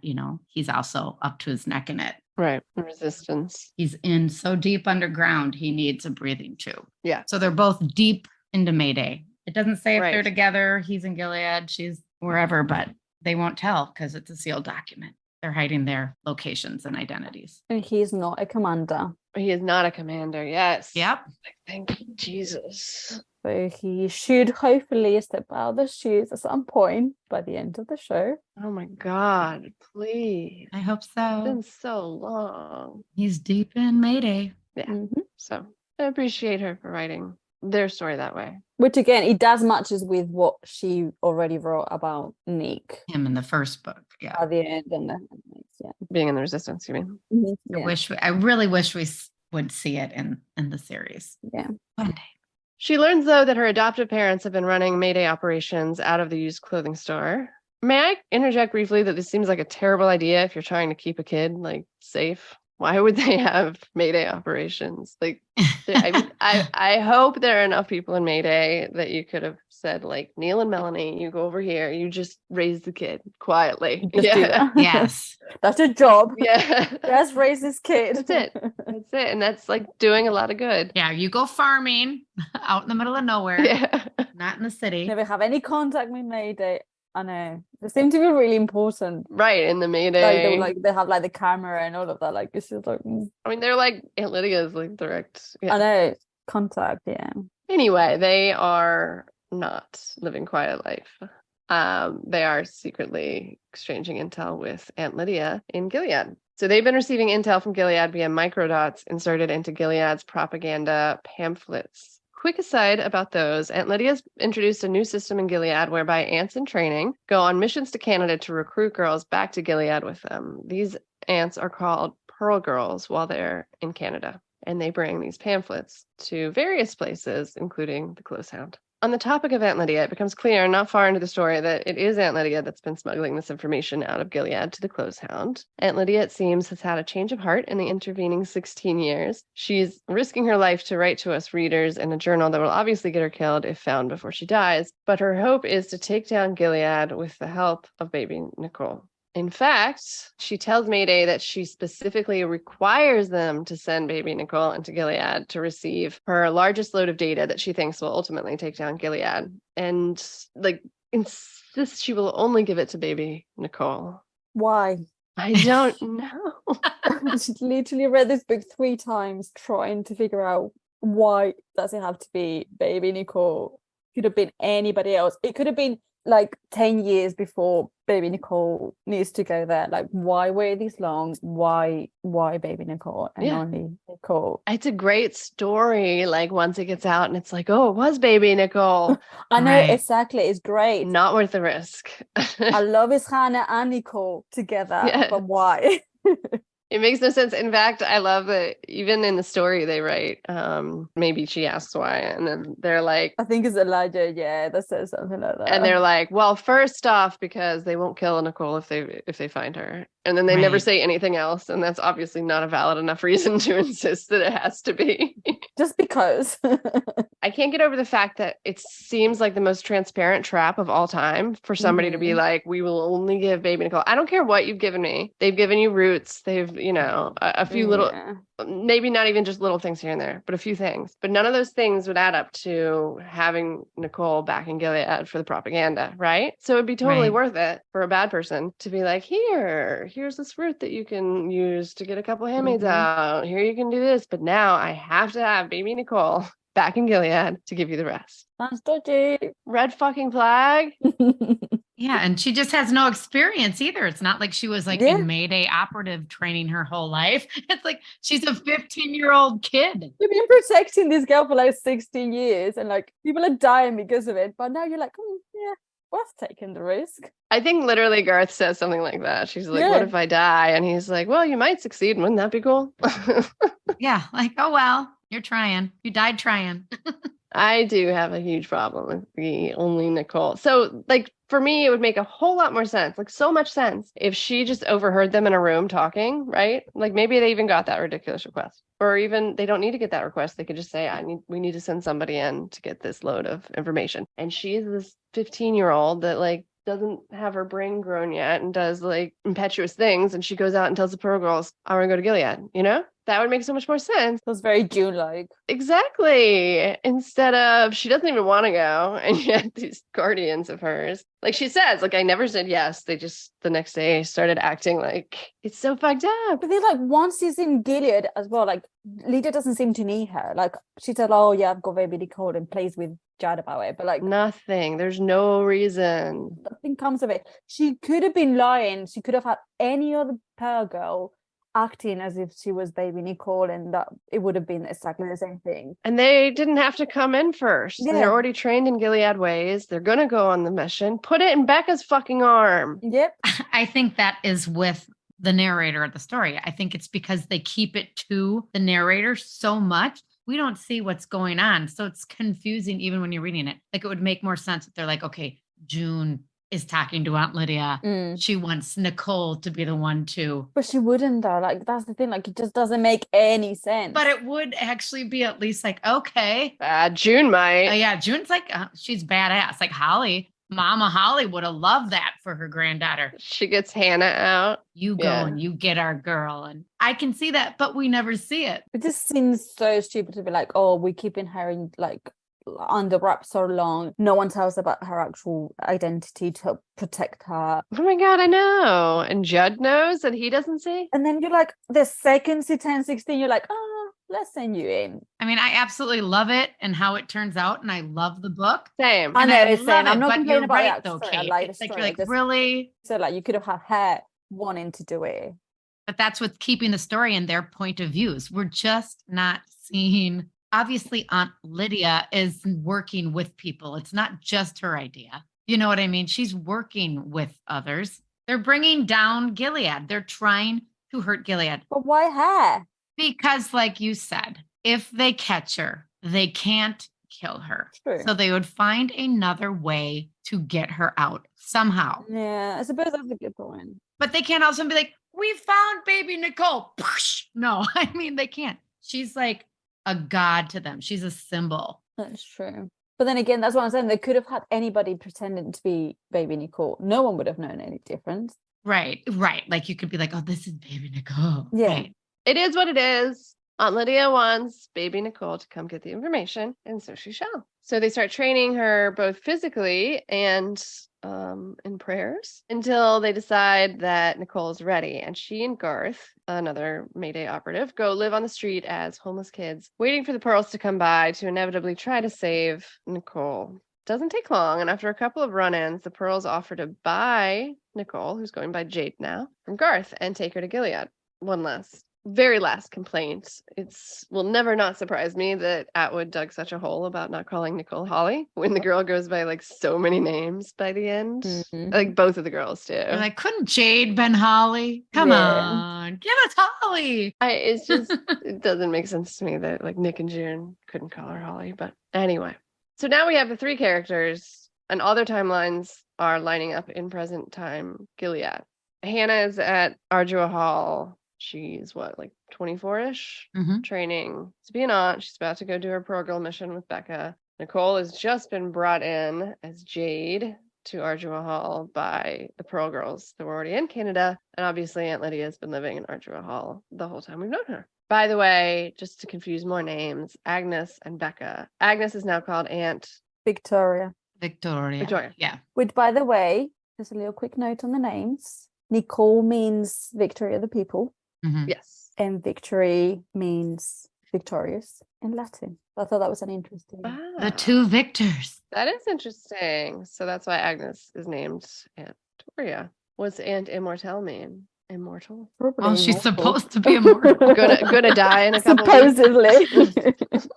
he's also up to his neck in it. Right. Resistance. He's in so deep underground, he needs a breathing tube. Yeah. So they're both deep into Mayday. It doesn't say if they're together. He's in Gilead, she's wherever, but they won't tell because it's a sealed document. They're hiding their locations and identities. And he's not a commander. He is not a commander, yes. Yep. Thank you, Jesus. So he should hopefully step out of the shoes at some point by the end of the show. Oh my God, please. I hope so. It's been so long. He's deep in Mayday. Yeah. So I appreciate her for writing their story that way. Which again, it does matches with what she already wrote about Nick. Him in the first book. Yeah. At the end and being in the Resistance, you mean? I really wish we would see it in the series. Yeah. One day. She learns, though, that her adoptive parents have been running Mayday operations out of the used clothing store. May I interject briefly that this seems like a terrible idea if you're trying to keep a kid, like, safe? Why would they have Mayday operations? Like, I hope there are enough people in Mayday that you could have said, like, Neil and Melanie, you go over here, you just raise the kid quietly. Yes. That's a job. Yeah. Just raise this kid. That's it. And that's like doing a lot of good. Yeah. You go farming out in the middle of nowhere. Yeah. And not in the city. Never have any contact with Mayday. I know. They seem to be really important. Right, in the Mayday. They have like the camera and all of that. Like, it's just like... I mean, they're like, Aunt Lydia's like direct. Yeah. I know. Contact, yeah. Anyway, they are not living quiet life. They are secretly exchanging intel with Aunt Lydia in Gilead. So they've been receiving intel from Gilead via microdots inserted into Gilead's propaganda pamphlets. Quick aside about those, Aunt Lydia's introduced a new system in Gilead whereby aunts in training go on missions to Canada to recruit girls back to Gilead with them. These aunts are called Pearl Girls while they're in Canada, and they bring these pamphlets to various places, including the Close Hound. On the topic of Aunt Lydia, it becomes clear not far into the story that it is Aunt Lydia that's been smuggling this information out of Gilead to the Close Hound. Aunt Lydia, it seems, has had a change of heart in the intervening 16 years. She's risking her life to write to us readers in a journal that will obviously get her killed if found before she dies, but her hope is to take down Gilead with the help of baby Nicole. In fact, she tells Mayday that she specifically requires them to send baby Nicole into Gilead to receive her largest load of data that she thinks will ultimately take down Gilead, and like insists she will only give it to baby Nicole. Why? I don't know. I literally read this book 3 times trying to figure out why does it have to be baby Nicole. Could have been anybody else. It could have been like 10 years before baby Nicole needs to go there. Like, why wait this long? Why baby Nicole and only Nicole? It's a great story, like once it gets out and it's like, oh, it was baby Nicole. I know, exactly. It's great. Not worth the risk. I love is Hannah and Nicole together, but why? It makes no sense. In fact, I love that even in the story they write, maybe she asks why, and then they're like... I think it's Elijah, that says something like that. And they're like, well, first off, because they won't kill Nicole if they find her. And then they never say anything else, and that's obviously not a valid enough reason to insist that it has to be. Just because. I can't get over the fact that it seems like the most transparent trap of all time for somebody to be like, we will only give baby Nicole. I don't care what you've given me. They've given you roots. They've, a few little, maybe not even just little things here and there, but a few things. But none of those things would add up to having Nicole back in Gilead for the propaganda, right? So it'd be totally worth it for a bad person to be like, here's this root that you can use to get a couple handmaids out. Here you can do this. But now I have to have baby Nicole back in Gilead to give you the rest. Sounds dodgy. Red fucking flag. Yeah, and she just has no experience either. It's not like she was like in Mayday operative training her whole life. It's like she's a 15-year-old kid. You've been protecting this girl for like 16 years and like people are dying because of it. But now you're like, worth taking the risk. I think literally Garth says something like that. She's like, what if I die? And he's like, well, you might succeed. Wouldn't that be cool? Yeah, like, oh, well, you're trying. You died trying. I do have a huge problem with the only Nicole. So, like, for me, it would make a whole lot more sense, like so much sense, if she just overheard them in a room talking, right? Like maybe they even got that ridiculous request. Or even they don't need to get that request. They could just say, we need to send somebody in to get this load of information. And she's this 15-year-old that like doesn't have her brain grown yet and does like impetuous things. And she goes out and tells the Pearl Girls, I want to go to Gilead, That would make so much more sense. That's very June-like. Exactly. Instead of, she doesn't even want to go. And yet these guardians of hers, like she says, like, I never said yes. They just, the next day, started acting like it's so fucked up. But then, like, once she's in Gilead as well, like, Lydia doesn't seem to need her. Like, she said, oh, yeah, I've got baby Nicole and plays with Jad about it. But, like, nothing. There's no reason. Nothing comes of it. She could have been lying. She could have had any other Pearl Girl acting as if she was baby Nicole, and that it would have been exactly the same thing. And they didn't have to come in first. Yeah. They're already trained in Gilead ways. They're gonna go on the mission. Put it in Becca's fucking arm. Yep. I think that is with the narrator of the story. I think it's because they keep it to the narrator so much. We don't see what's going on. So it's confusing even when you're reading it. Like it would make more sense if they're like, okay, June is talking to Aunt Lydia. She wants Nicole to be the one to. But she wouldn't though. Like that's the thing. Like it just doesn't make any sense. But it would actually be at least like, okay. June might. Yeah, June's like, she's badass. Like Holly, Mama Holly would have loved that for her granddaughter. She gets Hannah out. You go and you get our girl. And I can see that, but we never see it. It just seems so stupid to be like, oh, we're keeping her in like under wraps so long. No one tells about her actual identity to protect her. Oh my God, I know. And Judd knows and he doesn't say. And then you're like, the second she turns 16, you're like, oh, let's send you in. I mean, I absolutely love it and how it turns out, and I love the book. Same. I know, it's same. I'm not complaining about right, that though, story. Kate. I like it's the like story. you're like, really? So like you could have had her wanting to do it. But that's what's keeping the story in their point of views. We're just not seeing. Obviously, Aunt Lydia is working with people. It's not just her idea. You know what I mean? She's working with others. They're bringing down Gilead. They're trying to hurt Gilead. But why her? Because, like you said, if they catch her, they can't kill her. True. So they would find another way to get her out somehow. Yeah, I suppose that's a good point. But they can't also be like, we found baby Nicole. No, I mean, they can't. She's like a god to them. She's a symbol. That's true. But then again, that's what I'm saying. They could have had anybody pretending to be baby Nicole. No one would have known any difference. Right. Like you could be like, oh, this is baby Nicole. Yeah. Right. It is what it is. Aunt Lydia wants baby Nicole to come get the information, and so she shall. So they start training her both physically and in prayers until they decide that Nicole is ready. And she and Garth, another Mayday operative, go live on the street as homeless kids, waiting for the pearls to come by to inevitably try to save Nicole. Doesn't take long, and after a couple of run-ins, the pearls offer to buy Nicole, who's going by Jade now, from Garth and take her to Gilead. One very last complaint. Will never not surprise me that Atwood dug such a hole about not calling Nicole Holly when the girl goes by like so many names by the end. Mm-hmm. Like both of the girls do. They're like, couldn't Jade been Holly? Come on, give us Holly. It's just, it doesn't make sense to me that like Nick and June couldn't call her Holly. But anyway, so now we have the three characters and all their timelines are lining up in present time Gilead. Hannah is at Ardua Hall. She's like 24-ish, training to be an aunt. She's about to go do her Pearl Girl mission with Becca. Nicole has just been brought in as Jade to Ardua Hall by the Pearl Girls that were already in Canada. And obviously Aunt Lydia has been living in Ardua Hall the whole time we've known her. By the way, just to confuse more names, Agnes and Becca. Agnes is now called Aunt Victoria. Yeah. Which, by the way, just a little quick note on the names. Nicole means victory of the people. Mm-hmm. Yes. And victory means victorious in Latin. I thought that was an interesting. The two victors. That is interesting. So that's why Agnes is named Aunt Victoria. What's Aunt Immortal mean? Immortal? Well, she's supposed to be immortal. gonna die in a couple supposedly.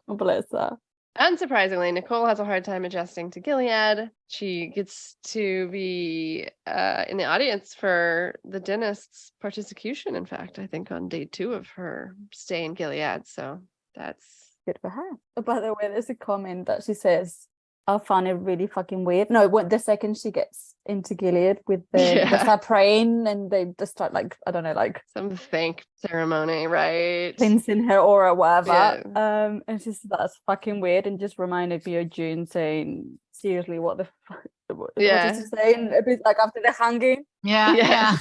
Bless her. Unsurprisingly, Nicole has a hard time adjusting to Gilead. She gets to be in the audience for the dentist's participation, in fact, I think on day 2 of her stay in Gilead. So that's good for her. Oh, by the way, there's a comment that she says, I find it really fucking weird. No, the second she gets into Gilead with they start praying and they just start I don't know, some thank ceremony, right? Cleansing her aura or whatever. Yeah. And she's that's fucking weird and just reminded me of June saying, seriously, what the fuck? What did she say? And a bit after the hanging. Yeah.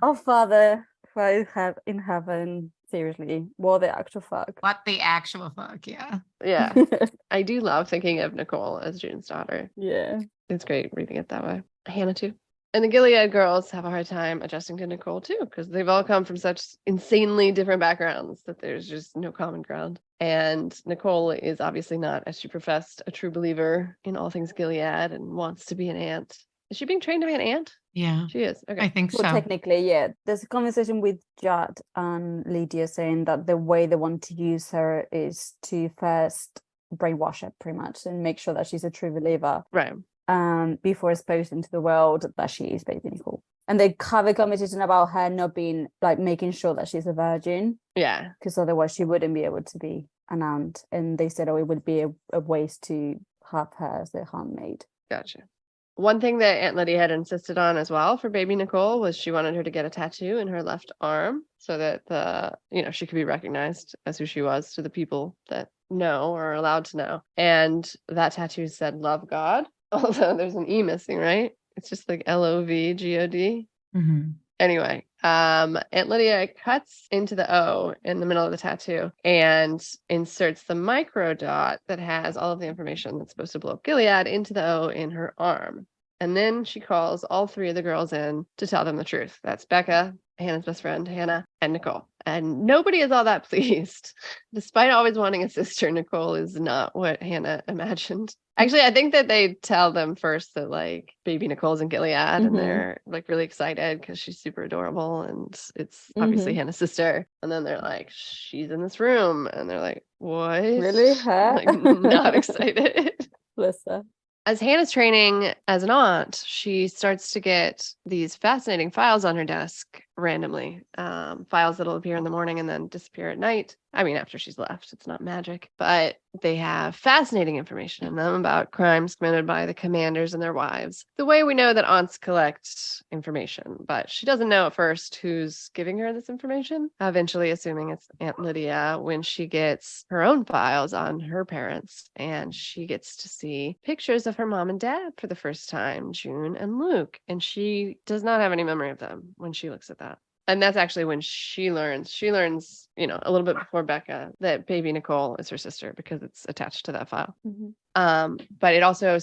Oh, Father, who art in heaven. Seriously, what the actual fuck? What the actual fuck, yeah. Yeah. I do love thinking of Nicole as June's daughter. Yeah. It's great reading it that way. Hannah too. And the Gilead girls have a hard time adjusting to Nicole too, because they've all come from such insanely different backgrounds that there's just no common ground. And Nicole is obviously not, as she professed, a true believer in all things Gilead and wants to be an aunt. Is she being trained to be an aunt? Yeah. She is. Okay. I think so. Well, technically, yeah. There's a conversation with Judd and Lydia saying that the way they want to use her is to first brainwash her pretty much and make sure that she's a true believer. Right. Before exposing to the world that she is baby Nicole. And they have a conversation about her not being making sure that she's a virgin. Yeah. Because otherwise she wouldn't be able to be an aunt. And they said, it would be a waste to have her as a handmaid. Gotcha. One thing that Aunt Lydia had insisted on as well for baby Nicole was she wanted her to get a tattoo in her left arm so that she could be recognized as who she was to the people that know or are allowed to know. And that tattoo said "Love God," although there's an E missing, right? It's just like LOVGOD. Mm-hmm. Anyway, Aunt Lydia cuts into the O in the middle of the tattoo and inserts the micro dot that has all of the information that's supposed to blow up Gilead into the O in her arm. And then she calls all three of the girls in to tell them the truth. That's Becca, Hannah's best friend, Hannah, and Nicole. And nobody is all that pleased. Despite always wanting a sister, Nicole is not what Hannah imagined. Actually, I think that they tell them first that like baby Nicole's in Gilead and they're like really excited because she's super adorable and it's obviously Hannah's sister. And then they're like, she's in this room. And they're like, what? Really? Her? Like, not excited. Bless her. As Hannah's training as an aunt, she starts to get these fascinating files on her desk randomly. Files that'll appear in the morning and then disappear at night. I mean, after she's left, it's not magic, but they have fascinating information in them about crimes committed by the commanders and their wives. The way we know that aunts collect information, but she doesn't know at first who's giving her this information, eventually assuming it's Aunt Lydia when she gets her own files on her parents and she gets to see pictures of her mom and dad for the first time, June and Luke, and she does not have any memory of them when she looks at that. And that's actually when she learns, you know, a little bit before Becca, that baby Nicole is her sister because it's attached to that file. But it also,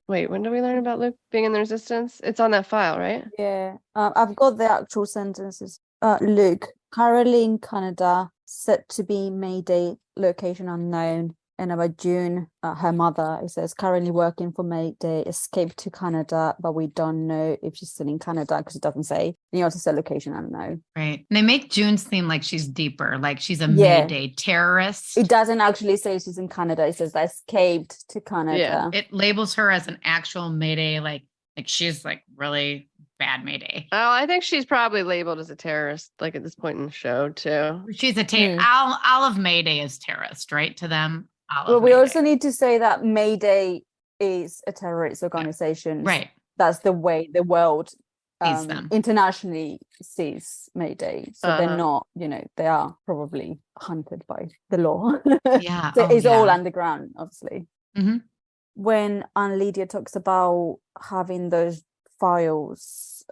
wait, when do we learn about Luke being in the resistance? It's on that file, right? Yeah. I've got the actual sentences. Luke, currently in Canada, set to be Mayday, location unknown. And about June, her mother, it says, currently working for Mayday, escaped to Canada, but we don't know if she's still in Canada because it doesn't say. And you also said location unknown. Right. And they make June seem like she's deeper, like she's a Mayday terrorist. It doesn't actually say she's in Canada. It says escaped to Canada. Yeah. It labels her as an actual Mayday, like she's like really bad Mayday. Oh, I think she's probably labeled as a terrorist, like at this point in the show, too. She's a terrorist. All of Mayday is terrorist, right? To them. Well, we also need to say that Mayday is a terrorist organization. Yeah. Right. That's the way the world sees them. Internationally sees Mayday. So they're not, you know, they are probably hunted by the law. Yeah. So it's all underground, obviously. When Aunt Lydia talks about having those files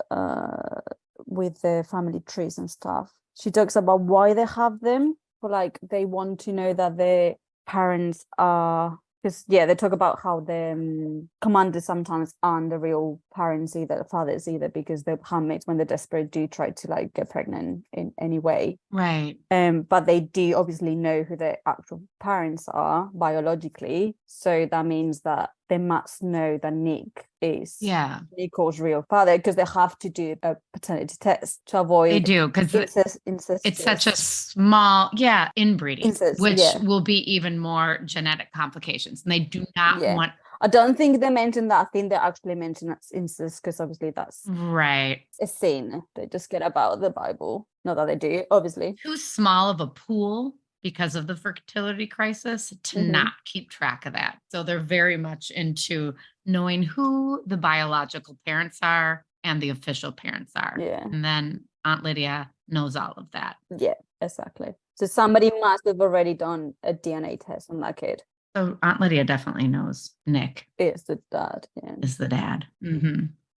with the family trees and stuff, she talks about why they have them. For like, they want to know that their parents are, because they talk about how the commanders sometimes aren't the real parents either, fathers either, because the handmaids, when they're desperate, do try to like get pregnant in any way, right? But they do obviously know who their actual parents are biologically, so that means that they must know that Nick is Nicole's real father, because they have to do a paternity test to avoid. They do, because it's such a small inbreeding, which will be even more genetic complications, and they do not want. I don't think they mentioned that. I think they actually mentioned incest, because obviously that's right. a sin. They just get about the Bible. Not that they do, obviously. Too small of a pool because of the fertility crisis to not keep track of that. So they're very much into knowing who the biological parents are and the official parents are. Yeah. And then Aunt Lydia knows all of that. Yeah, exactly. So somebody must have already done a DNA test on that kid. So Aunt Lydia definitely knows Nick is the dad. Yeah. Is the dad.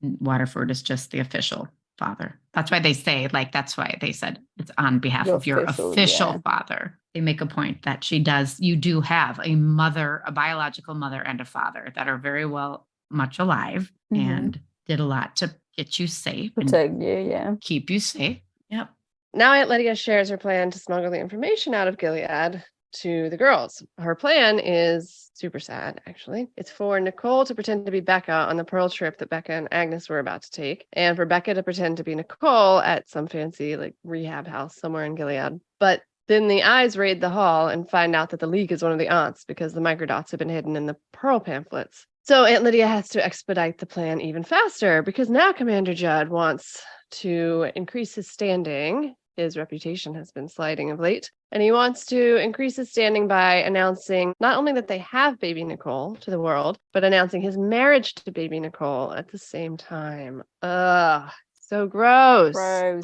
Waterford is just the official father. That's why they say, like, that's why they said it's on behalf of your official father. They make a point that you do have a mother, a biological mother and a father that are very well much alive and did a lot to get you safe. Protect you, keep you safe. Yep. Now Aunt Lydia shares her plan to smuggle the information out of Gilead to the girls. Her plan is super sad, actually. It's for Nicole to pretend to be Becca on the Pearl trip that Becca and Agnes were about to take, and for Becca to pretend to be Nicole at some fancy like rehab house somewhere in Gilead. But then the eyes raid the hall and find out that the League is one of the aunts because the microdots have been hidden in the Pearl pamphlets. So Aunt Lydia has to expedite the plan even faster because now Commander Judd wants to increase his standing. His reputation has been sliding of late, and he wants to increase his standing by announcing not only that they have baby Nicole to the world, but announcing his marriage to baby Nicole at the same time. Ugh, so gross. And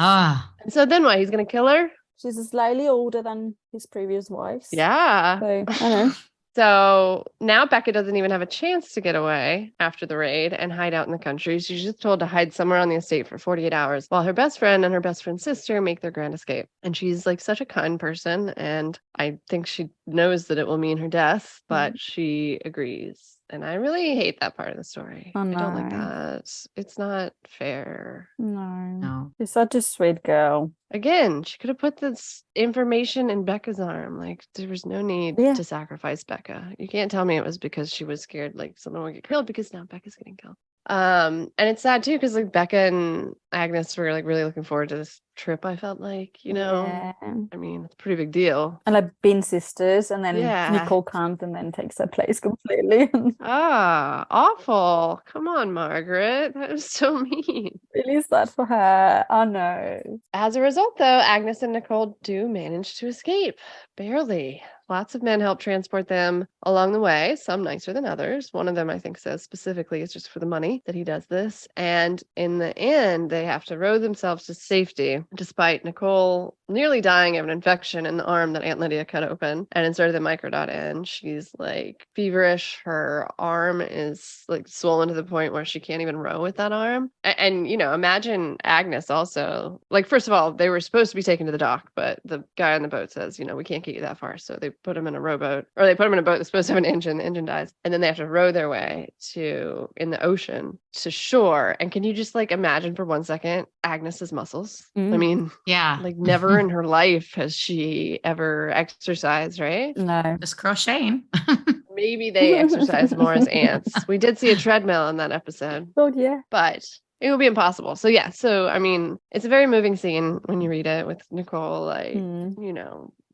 so then what? He's going to kill her? She's slightly older than his previous wives. Yeah. So, I don't know. So now Becca doesn't even have a chance to get away after the raid and hide out in the country. She's just told to hide somewhere on the estate for 48 hours while her best friend and her best friend's sister make their grand escape. And she's like such a kind person. And I think she knows that it will mean her death, but she agrees. And I really hate that part of the story. Oh, no. I don't like that. It's not fair. No. She's such a sweet girl. Again, she could have put this information in Becca's arm. Like, there was no need to sacrifice Becca. You can't tell me it was because she was scared like someone would get killed, because now Becca's getting killed. And it's sad too, because like Becca and Agnes were like really looking forward to this trip. I felt like, I mean, it's a pretty big deal. And like being sisters, and then Nicole comes and then takes her place completely. Awful. Come on, Margaret. That was so mean. Really sad for her. Oh no. As a result, though, Agnes and Nicole do manage to escape. Barely. Lots of men help transport them along the way, some nicer than others. One of them, I think, says specifically it's just for the money that he does this. And in the end, they have to row themselves to safety, despite Nicole nearly dying of an infection in the arm that Aunt Lydia cut open and inserted the microdot in. She's like feverish. Her arm is like swollen to the point where she can't even row with that arm. And imagine Agnes also. Like, first of all, they were supposed to be taken to the dock, but the guy on the boat says, we can't get you that far. So they put him in a rowboat, or they put him in a boat that's supposed to have an engine. The engine dies. And then they have to row their way in the ocean to shore. And can you just like imagine for 1 second Agnes's muscles? I mean, like never in her life has she ever exercised, right? No. Just crocheting. Maybe they exercise more as ants. We did see a treadmill in that episode. Oh, yeah. But it would be impossible. So yeah. So, I mean, it's a very moving scene when you read it with Nicole, like,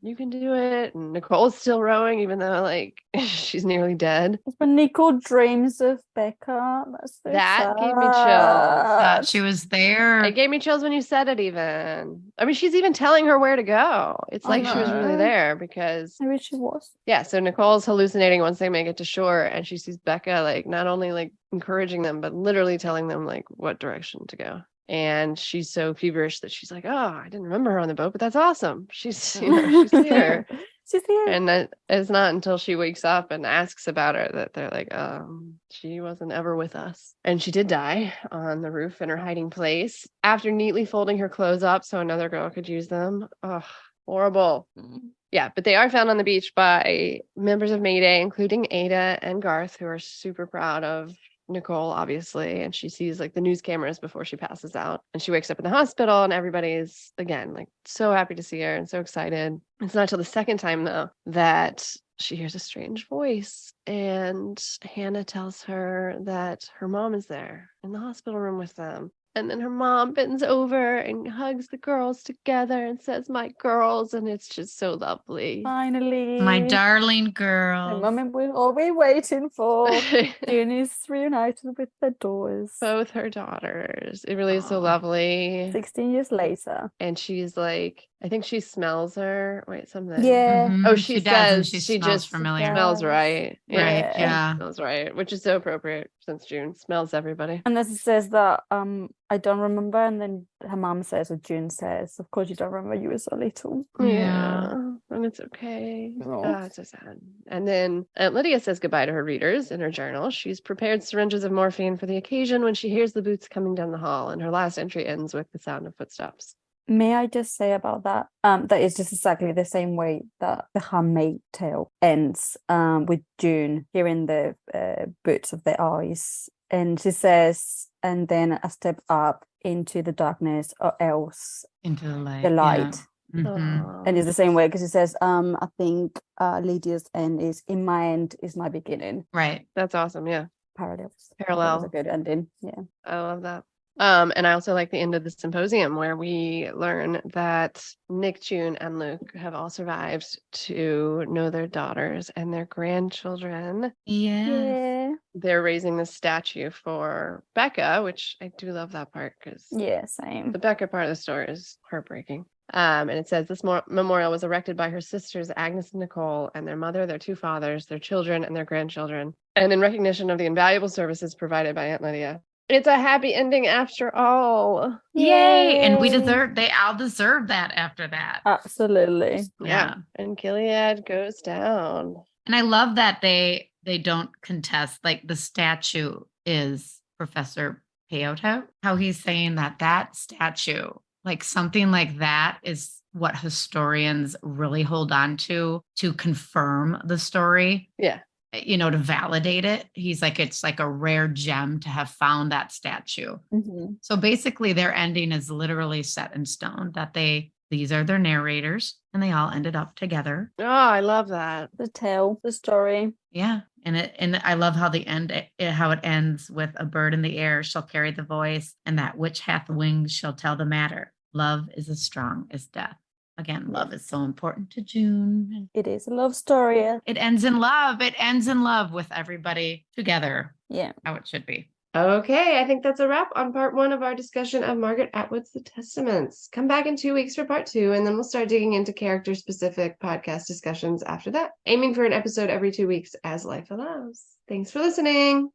you can do it. And Nicole's still rowing, even though like she's nearly dead. When Nicole dreams of Becca, that gave me chills. She was there. It gave me chills when you said it even. I mean, she's even telling her where to go. It's like she was really there, because maybe she was. Yeah, so Nicole's hallucinating once they make it to shore, and she sees Becca like not only like encouraging them, but literally telling them like what direction to go. And she's so feverish that she's like, oh, I didn't remember her on the boat, but that's awesome. She's, she's here. She's here. And that is not until she wakes up and asks about her that they're like, she wasn't ever with us. And she did die on the roof in her hiding place after neatly folding her clothes up so another girl could use them. Oh, horrible. Yeah, but they are found on the beach by members of Mayday, including Ada and Garth, who are super proud of Nicole, obviously, and she sees like the news cameras before she passes out, and she wakes up in the hospital, and everybody's again like so happy to see her and so excited. It's not till the second time though that she hears a strange voice, and Hannah tells her that her mom is there in the hospital room with them. And then her mom bends over and hugs the girls together and says, "My girls," and it's just so lovely. Finally. My darling girl. The moment we've all been waiting for. June is reunited with their daughters. Both her daughters. It really is so lovely. 16 years later. And she's like, I think she smells her. Wait, something. Yeah. Oh, she says she she smells just familiar. Smells right. Right. Yeah. Smells right, which is so appropriate since June smells everybody. And then it says that I don't remember, and then her mom says, or June says, of course you don't remember, you were so little. Yeah. And it's okay. It's so sad. And then Aunt Lydia says goodbye to her readers in her journal. She's prepared syringes of morphine for the occasion when she hears the boots coming down the hall, and her last entry ends with the sound of footsteps. May I just say about that? That is just exactly the same way that the Handmaid tale ends, with June hearing the boots of their eyes. And she says, and then a step up into the darkness, or else into the light. Yeah. Mm-hmm. And it's the same way, because it says, I think Lydia's end is, in my end is my beginning. Right. That's awesome. Yeah. Parallel. That was a good ending. Yeah. I love that. And I also like the end of the symposium where we learn that Nick, June, and Luke have all survived to know their daughters and their grandchildren. Yeah. They're raising this statue for Becca, which I do love that part, because same. The Becca part of the story is heartbreaking. And it says this memorial was erected by her sisters, Agnes and Nicole, and their mother, their two fathers, their children, and their grandchildren, and in recognition of the invaluable services provided by Aunt Lydia. It's a happy ending after all. Yay! And they all deserve that after that. Absolutely. Yeah. And Gilead goes down. And I love that they don't contest, like the statue is Professor Peyote, how he's saying that statue, like something like that is what historians really hold on to confirm the story. Yeah. To validate it. He's like, it's like a rare gem to have found that statue. Mm-hmm. So basically their ending is literally set in stone, that these are their narrators and they all ended up together. Oh, I love that. The tale, the story. Yeah. And I love how how it ends with a bird in the air shall carry the voice, and that which hath wings shall tell the matter. Love is as strong as death. Again, love is so important to June. It is a love story. It ends in love. It ends in love with everybody together. Yeah. How it should be. Okay, I think that's a wrap on part 1 of our discussion of Margaret Atwood's The Testaments. Come back in 2 weeks for part 2, and then we'll start digging into character-specific podcast discussions after that, aiming for an episode every 2 weeks as life allows. Thanks for listening.